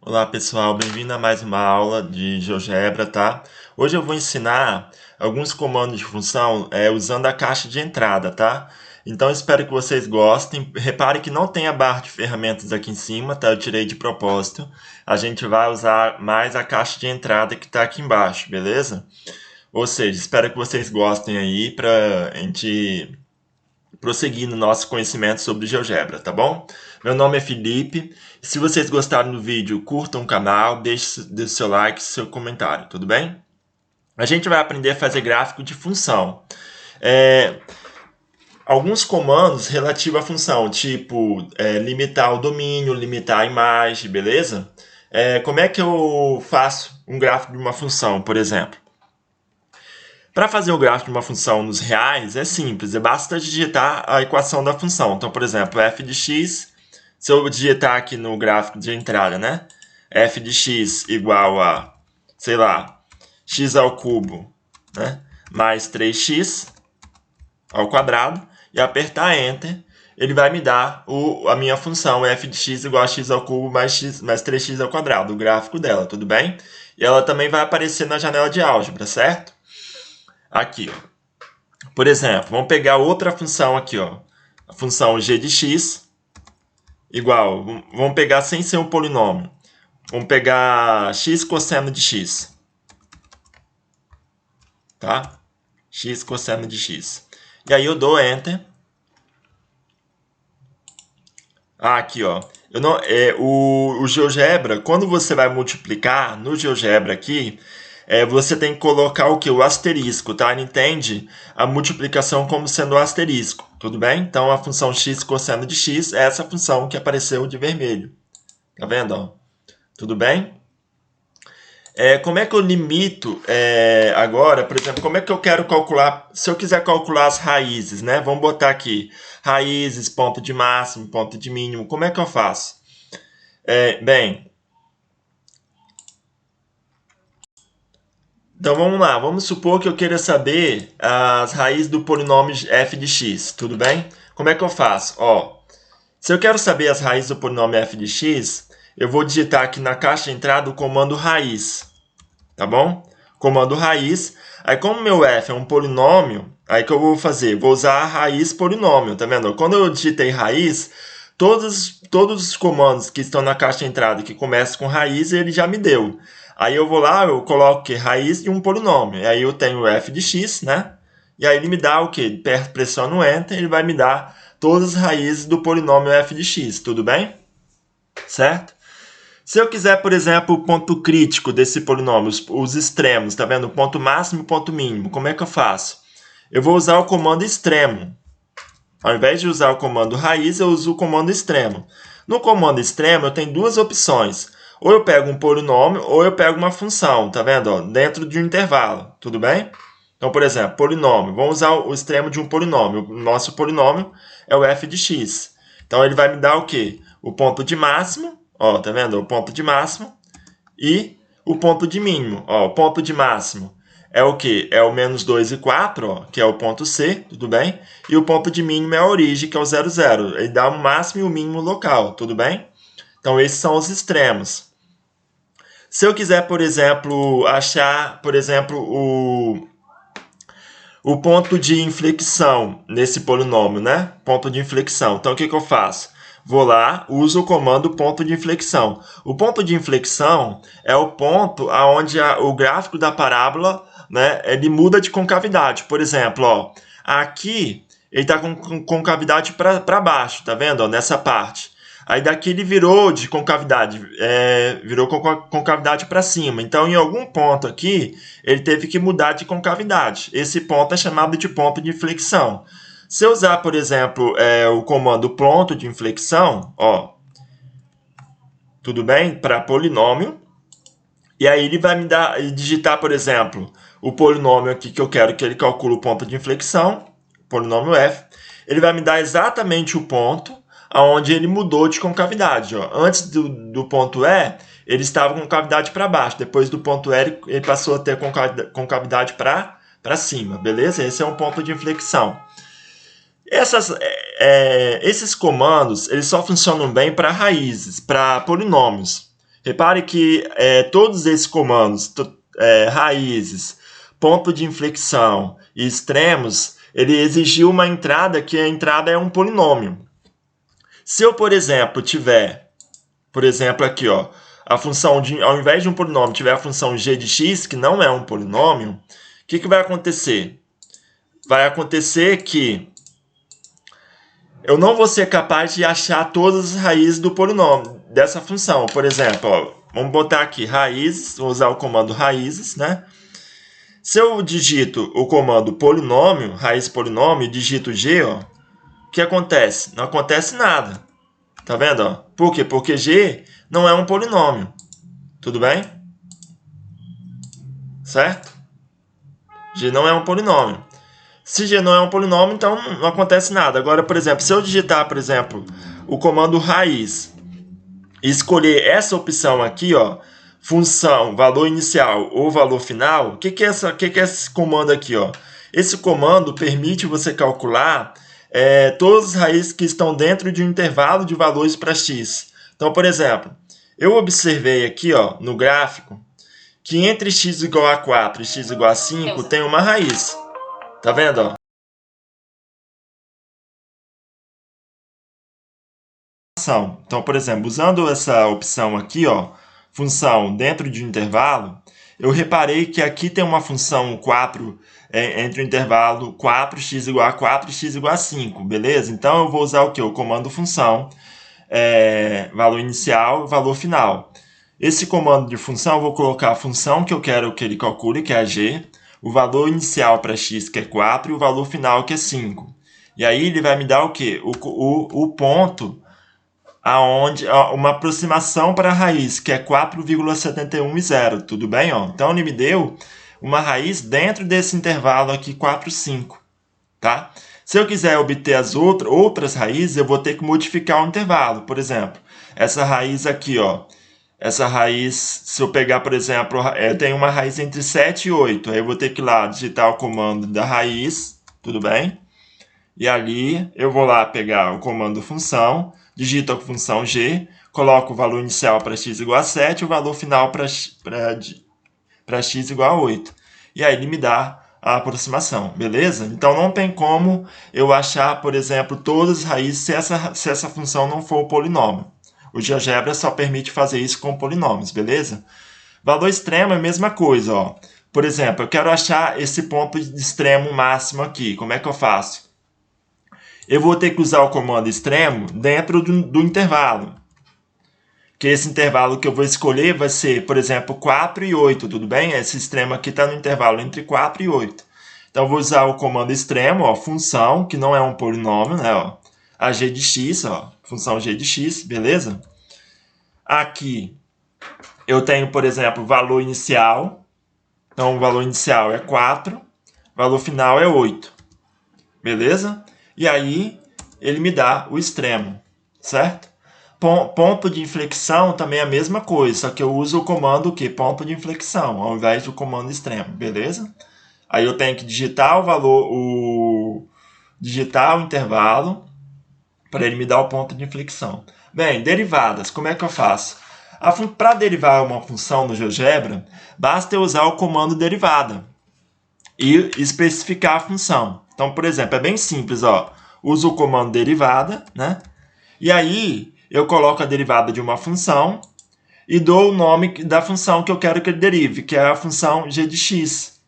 Olá pessoal, bem-vindo a mais uma aula de GeoGebra, tá? Hoje eu vou ensinar alguns comandos de função usando a caixa de entrada, tá? Então espero que vocês gostem. Repare que não tem a barra de ferramentas aqui em cima, tá? Eu tirei de propósito. A gente vai usar mais a caixa de entrada que está aqui embaixo, beleza? Ou seja, espero que vocês gostem aí para a gente prosseguir no nosso conhecimento sobre GeoGebra, tá bom? Meu nome é Felipe. Se vocês gostaram do vídeo, curtam o canal, deixe seu like, seu comentário, tudo bem? A gente vai aprender a fazer gráfico de função. Alguns comandos relativos à função, tipo limitar o domínio, limitar a imagem, beleza? Como é que eu faço um gráfico de uma função, por exemplo? Para fazer o gráfico de uma função nos reais, é simples, basta digitar a equação da função. Então, por exemplo, f de x, se eu digitar aqui no gráfico de entrada, né? F de x igual a, sei lá, x ao cubo, né? Mais 3x ao quadrado, e apertar Enter, ele vai me dar a minha função f de x igual a x ao cubo mais 3x ao quadrado, o gráfico dela, tudo bem? E ela também vai aparecer na janela de álgebra, certo? Aqui, ó. Por exemplo, vamos pegar outra função aqui, ó. A função g de x igual, vamos pegar sem ser um polinômio. Vamos pegar x cosseno de x. Tá? X cosseno de x. E aí eu dou Enter. Aqui, ó. O GeoGebra, quando você vai multiplicar no GeoGebra aqui, você tem que colocar o que? O asterisco, tá? Ele entende a multiplicação como sendo o asterisco, tudo bem? Então, a função x cosseno de x é essa função que apareceu de vermelho. Tá vendo, ó? Tudo bem? Como é que eu limito agora, por exemplo, como é que eu quero calcular, se eu quiser calcular as raízes, né? Vamos botar aqui, raízes, ponto de máximo, ponto de mínimo, como é que eu faço? Bem, então vamos lá, vamos supor que eu queira saber as raízes do polinômio f de x, tudo bem? Como é que eu faço? Ó, se eu quero saber as raízes do polinômio f de x, eu vou digitar aqui na caixa de entrada o comando raiz, tá bom? Comando raiz. Aí como meu f é um polinômio, aí que eu vou fazer? Vou usar a raiz polinômio, tá vendo? Quando eu digitei raiz, todos os comandos que estão na caixa de entrada que começam com raiz, ele já me deu. Aí eu vou lá, eu coloco que raiz de um polinômio. Aí eu tenho f de x, né? E aí ele me dá o quê? Pressiono Enter, ele vai me dar todas as raízes do polinômio f de x, tudo bem? Certo? Se eu quiser, por exemplo, o ponto crítico desse polinômio, os extremos, tá vendo? O ponto máximo e o ponto mínimo, como é que eu faço? Eu vou usar o comando extremo. Ao invés de usar o comando raiz, eu uso o comando extremo. No comando extremo, eu tenho duas opções. Ou eu pego um polinômio, ou eu pego uma função, tá vendo? Ó, dentro de um intervalo, tudo bem? Então, por exemplo, polinômio. Vamos usar o extremo de um polinômio. O nosso polinômio é o f de x. Então, ele vai me dar o quê? O ponto de máximo, ó, tá vendo? O ponto de máximo e o ponto de mínimo. Ó, o ponto de máximo é o quê? É o menos 2 e 4, ó, que é o ponto C, tudo bem? E o ponto de mínimo é a origem, que é o 0, 0. Ele dá o máximo e o mínimo local, tudo bem? Então, esses são os extremos. Se eu quiser, por exemplo, achar, por exemplo, o ponto de inflexão nesse polinômio, né? Ponto de inflexão. Então, o que eu faço? Vou lá, uso o comando ponto de inflexão. O ponto de inflexão é o ponto onde o gráfico da parábola, né, ele muda de concavidade. Por exemplo, ó, aqui ele está com concavidade para baixo, tá vendo? Ó, nessa parte. Aí daqui ele virou de concavidade, virou concavidade para cima. Então, em algum ponto aqui, ele teve que mudar de concavidade. Esse ponto é chamado de ponto de inflexão. Se eu usar, por exemplo, o comando ponto de inflexão, ó, tudo bem? Para polinômio. E aí ele vai me dar, digitar, por exemplo, o polinômio aqui que eu quero que ele calcule o ponto de inflexão, polinômio f. Ele vai me dar exatamente o ponto onde ele mudou de concavidade. Ó. Antes do ponto E, ele estava com concavidade para baixo. Depois do ponto E, ele passou a ter concavidade para cima. Beleza? Esse é um ponto de inflexão. Esses comandos eles só funcionam bem para raízes, para polinômios. Repare que todos esses comandos, raízes, ponto de inflexão e extremos, ele exigiu uma entrada que a entrada é um polinômio. Se eu, por exemplo, tiver, por exemplo, aqui, ó, a função ao invés de um polinômio, tiver a função g de x, que não é um polinômio, o que vai acontecer? Vai acontecer que eu não vou ser capaz de achar todas as raízes do polinômio, dessa função. Por exemplo, ó, vamos botar aqui raízes, vou usar o comando raízes, né? Se eu digito o comando polinômio, raiz polinômio, e digito g, ó, o que acontece? Não acontece nada. Tá vendo? Ó? Por quê? Porque g não é um polinômio. Tudo bem? Certo? G não é um polinômio. Se g não é um polinômio, então não acontece nada. Agora, por exemplo, se eu digitar, por exemplo, o comando raiz e escolher essa opção aqui, ó, função, valor inicial ou valor final, o que é esse comando aqui, ó? Esse comando permite você calcular todas as raízes que estão dentro de um intervalo de valores para x. Então, por exemplo, eu observei aqui, ó, no gráfico, que entre x igual a 4 e x igual a 5 tem uma raiz. Tá vendo, ó? Então, por exemplo, usando essa opção aqui, ó, função dentro de um intervalo, eu reparei que aqui tem uma função 4 entre o intervalo 4, x igual a 4 e x igual a 5, beleza? Então, eu vou usar o quê? O comando função, valor inicial e valor final. Esse comando de função, eu vou colocar a função que eu quero que ele calcule, que é a g, o valor inicial para x, que é 4, e o valor final, que é 5. E aí, ele vai me dar o quê? O ponto uma aproximação para a raiz, que é 4,710, tudo bem? Ó? Então, ele me deu uma raiz dentro desse intervalo aqui, 4, 5. Tá? Se eu quiser obter as outras raízes, eu vou ter que modificar o intervalo. Por exemplo, essa raiz aqui, ó, essa raiz, se eu pegar, por exemplo, eu tenho uma raiz entre 7 e 8, aí eu vou ter que ir lá digitar o comando da raiz, tudo bem? E ali eu vou lá pegar o comando função, digito a função g, coloco o valor inicial para x igual a 7 e o valor final para x igual a 8. E aí ele me dá a aproximação, beleza? Então não tem como eu achar, por exemplo, todas as raízes se essa função não for o polinômio. O GeoGebra só permite fazer isso com polinômios, beleza? Valor extremo é a mesma coisa, ó. Por exemplo, eu quero achar esse ponto de extremo máximo aqui. Como é que eu faço? Eu vou ter que usar o comando extremo dentro do intervalo. Que esse intervalo que eu vou escolher vai ser, por exemplo, 4 e 8, tudo bem? Esse extremo aqui está no intervalo entre 4 e 8. Então, eu vou usar o comando extremo, ó, função, que não é um polinômio, né? Ó, a g de x, ó, função g de x, beleza? Aqui, eu tenho, por exemplo, valor inicial. Então, o valor inicial é 4, valor final é 8. Beleza? E aí, ele me dá o extremo, certo? Ponto de inflexão também é a mesma coisa, só que eu uso o comando o quê? Ponto de inflexão, ao invés do comando extremo, beleza? Aí eu tenho que digitar o valor, digitar o intervalo, para ele me dar o ponto de inflexão. Bem, derivadas, como é que eu faço? Para derivar uma função no GeoGebra, basta eu usar o comando derivada e especificar a função. Então, por exemplo, é bem simples, ó. Uso o comando derivada, né? E aí, eu coloco a derivada de uma função e dou o nome da função que eu quero que ele derive, que é a função g de x.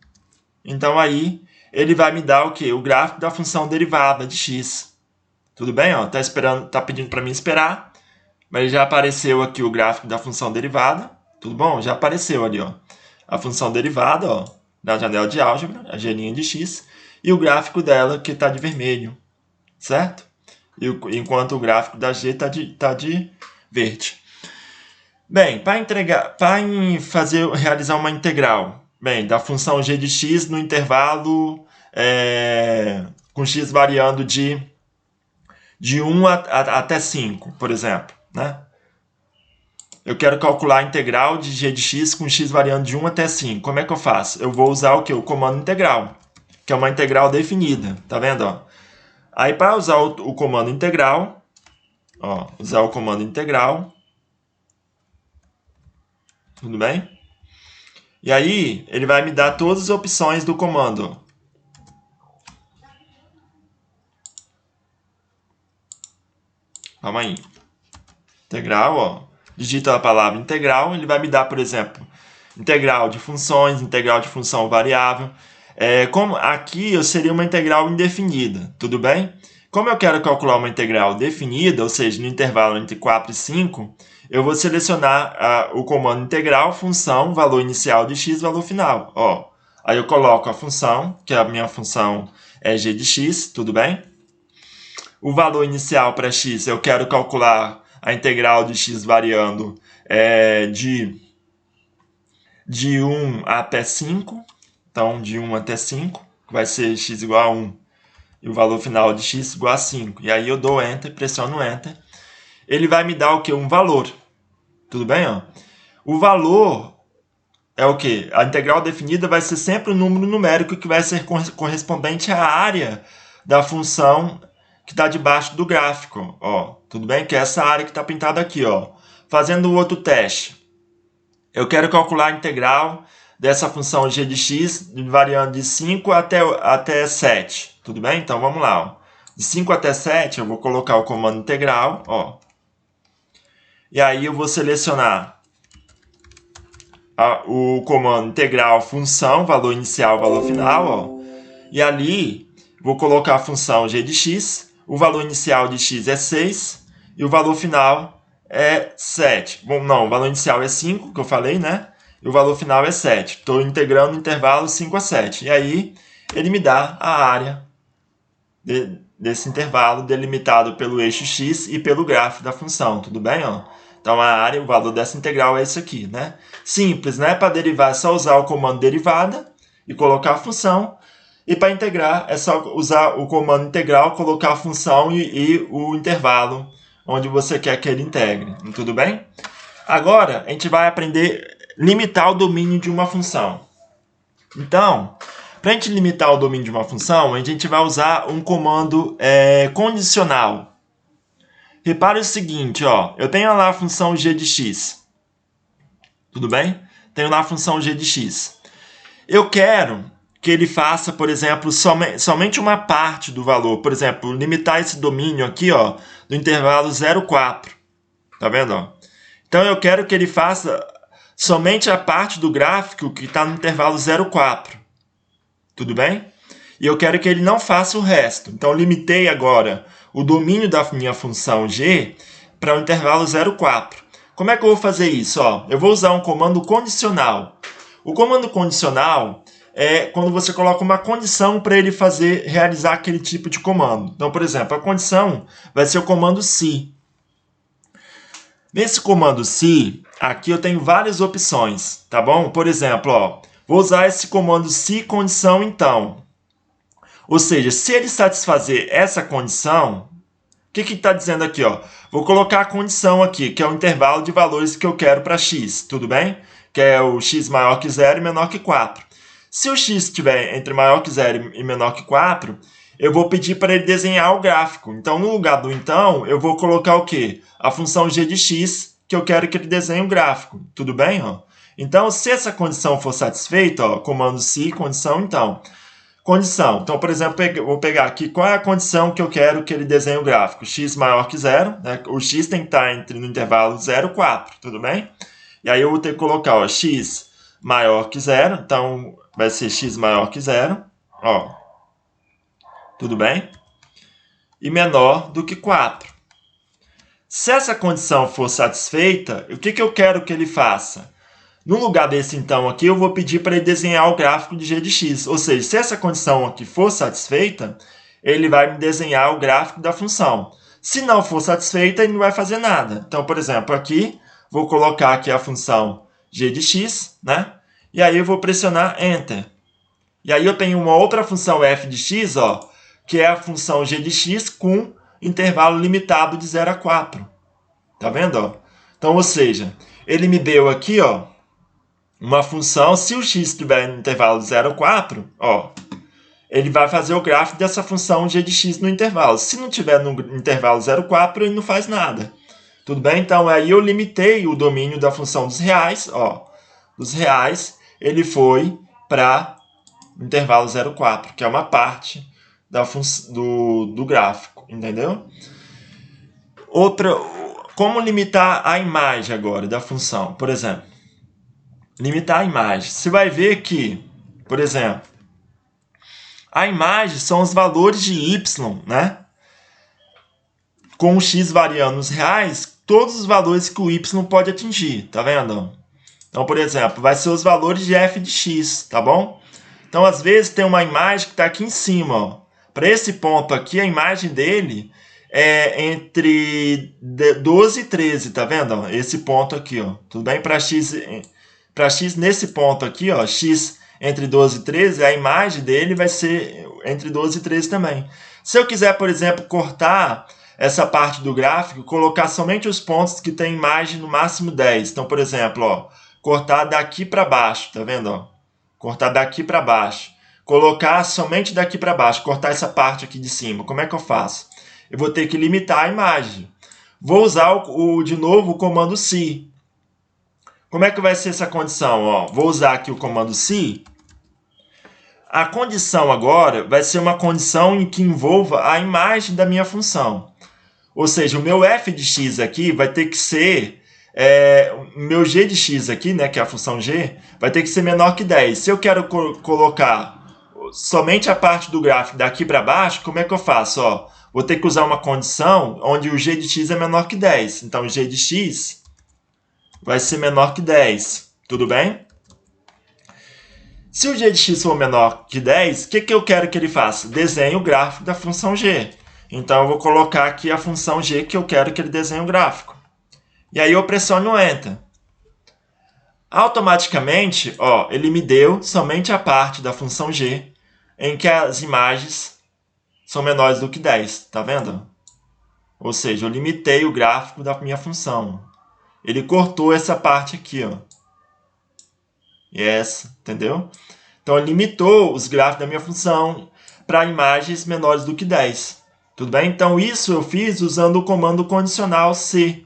Então, aí, ele vai me dar o quê? O gráfico da função derivada de x. Tudo bem? Ó, tá pedindo para mim esperar, mas já apareceu aqui o gráfico da função derivada. Tudo bom? Já apareceu ali, ó. A função derivada, ó, na janela de álgebra, a g' de x, e o gráfico dela que está de vermelho, certo? Enquanto o gráfico da g está de verde. Bem, para realizar uma integral, bem, da função g de x no intervalo com x variando de 1 até 5, por exemplo, né? Eu quero calcular a integral de g de x com x variando de 1 até 5. Como é que eu faço? Eu vou usar o quê? O comando integral, que é uma integral definida, tá vendo? Ó? Aí, para usar o comando integral, ó, usar o comando integral, Tudo bem? E aí, ele vai me dar todas as opções do comando. Calma aí. Integral, ó. Digita a palavra integral, ele vai me dar, por exemplo, integral de funções, integral de função variável. Como aqui eu seria uma integral indefinida, tudo bem? Como eu quero calcular uma integral definida, ou seja, no intervalo entre 4 e 5, eu vou selecionar o comando integral, função, valor inicial de x, valor final. Ó, aí eu coloco a função, que a minha função é g de x, tudo bem? O valor inicial para x, eu quero calcular a integral de x variando de 1 até 5. Então, de 1 até 5, vai ser x igual a 1 e o valor final de x igual a 5. E aí eu dou Enter, pressiono Enter. Ele vai me dar o quê? Um valor. Tudo bem? Ó? O valor é o quê? A integral definida vai ser sempre o número numérico que vai ser correspondente à área da função que está debaixo do gráfico. Ó, tudo bem? Que é essa área que está pintada aqui. Ó. Fazendo o outro teste. Eu quero calcular a integral dessa função g de x variando de 5 até 7. Tudo bem? Então vamos lá. Ó. De 5 até 7 eu vou colocar o comando integral. Ó. E aí eu vou selecionar o comando integral função, valor inicial, valor final. Ó. E ali vou colocar a função g de x. O valor inicial de x é 6 e o valor final é 7. Bom, não, o valor inicial é 5, que eu falei, né? E o valor final é 7. Estou integrando o intervalo 5 a 7. E aí, ele me dá a área desse intervalo delimitado pelo eixo x e pelo grafo da função. Tudo bem? Ó? Então, a área, o valor dessa integral é esse aqui, né? Simples, né? Para derivar é só usar o comando derivada e colocar a função. E para integrar é só usar o comando integral, colocar a função e o intervalo onde você quer que ele integre. Tudo bem? Agora, a gente vai aprender a limitar o domínio de uma função. Então, para a gente limitar o domínio de uma função, a gente vai usar um comando condicional. Repare o seguinte, ó, eu tenho lá a função g de x. Tudo bem? Tenho lá a função g de x. Eu quero que ele faça, por exemplo, somente uma parte do valor. Por exemplo, limitar esse domínio aqui, ó, do intervalo 0,4. Tá vendo? Ó? Então, eu quero que ele faça somente a parte do gráfico que está no intervalo 0,4. Tudo bem? E eu quero que ele não faça o resto. Então, limitei agora o domínio da minha função g para o intervalo 0,4. Como é que eu vou fazer isso? Ó, eu vou usar um comando condicional. O comando condicional é quando você coloca uma condição para ele realizar aquele tipo de comando. Então, por exemplo, a condição vai ser o comando se. Nesse comando se, aqui eu tenho várias opções, tá bom? Por exemplo, ó, vou usar esse comando se condição então. Ou seja, se ele satisfazer essa condição, o que está dizendo aqui? Ó? Vou colocar a condição aqui, que é o intervalo de valores que eu quero para x, tudo bem? Que é o x maior que 0 e menor que 4. Se o x estiver entre maior que 0 e menor que 4, eu vou pedir para ele desenhar o gráfico. Então, no lugar do então, eu vou colocar o quê? A função g de x, que eu quero que ele desenhe o gráfico. Tudo bem? Ó? Então, se essa condição for satisfeita, ó, comando se, condição, então. Condição. Então, por exemplo, vou pegar aqui qual é a condição que eu quero que ele desenhe o gráfico. X maior que 0. Né? O x tem que estar no intervalo 0 e 4. Tudo bem? E aí eu vou ter que colocar ó, x maior que 0. Então, vai ser x maior que 0. Ó. Tudo bem? E menor do que 4. Se essa condição for satisfeita, o que eu quero que ele faça? No lugar desse então aqui, eu vou pedir para ele desenhar o gráfico de g de x. Ou seja, se essa condição aqui for satisfeita, ele vai me desenhar o gráfico da função. Se não for satisfeita, ele não vai fazer nada. Então, por exemplo, aqui, vou colocar aqui a função g de x, né? E aí eu vou pressionar Enter. E aí eu tenho uma outra função f de x, ó, que é a função g de x com intervalo limitado de 0 a 4. Tá vendo? Ó? Então, ou seja, ele me deu aqui, ó, uma função, se o x estiver no intervalo 0 a 4, ó, ele vai fazer o gráfico dessa função g de x no intervalo. Se não tiver no intervalo 0 a 4, ele não faz nada. Tudo bem? Então, aí eu limitei o domínio da função dos reais, ó. dos reais, ele foi para o intervalo 0,4, que é uma parte do gráfico, entendeu? Como limitar a imagem agora da função? Por exemplo, limitar a imagem. Você vai ver que, por exemplo, a imagem são os valores de y, né? Com o x variando nos reais, todos os valores que o y pode atingir, tá vendo? Então, por exemplo, vai ser os valores de f de x, tá bom? Então, às vezes, tem uma imagem que está aqui em cima, ó. Para esse ponto aqui, a imagem dele é entre 12 e 13, tá vendo? Esse ponto aqui, ó. Tudo bem? Para x nesse ponto aqui, ó, x entre 12 e 13, a imagem dele vai ser entre 12 e 13 também. Se eu quiser, por exemplo, cortar essa parte do gráfico, colocar somente os pontos que tem imagem no máximo 10. Então, por exemplo, ó, cortar daqui para baixo, tá vendo? Ó? Cortar daqui para baixo. Colocar somente daqui para baixo, cortar essa parte aqui de cima. Como é que eu faço? Eu vou ter que limitar a imagem. Vou usar de novo o comando se. Como é que vai ser essa condição? Ó, vou usar aqui o comando se. A condição agora vai ser uma condição em que envolva a imagem da minha função. Ou seja, o meu f de x aqui vai ter que ser... o meu g de x aqui, né, que é a função g, vai ter que ser menor que 10. Se eu quero colocar somente a parte do gráfico daqui para baixo, como é que eu faço? Ó, vou ter que usar uma condição onde o g de x é menor que 10. Então, o g de x vai ser menor que 10. Tudo bem? Se o g de x for menor que 10, o que eu quero que ele faça? Desenhe o gráfico da função g. Então, eu vou colocar aqui a função g que eu quero que ele desenhe o gráfico. E aí eu pressiono o Enter. Automaticamente, ó, ele me deu somente a parte da função g em que as imagens são menores do que 10. Tá vendo? Ou seja, eu limitei o gráfico da minha função. Ele cortou essa parte aqui, ó. Entendeu? Então, ele limitou os gráficos da minha função para imagens menores do que 10. Tudo bem? Então, isso eu fiz usando o comando condicional se.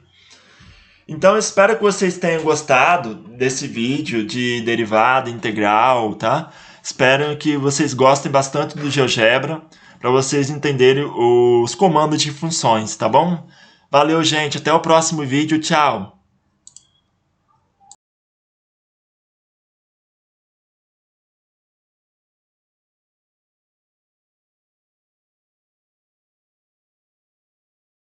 Então, eu espero que vocês tenham gostado desse vídeo de derivada integral, tá? Espero que vocês gostem bastante do GeoGebra, para vocês entenderem os comandos de funções, tá bom? Valeu, gente. Até o próximo vídeo. Tchau!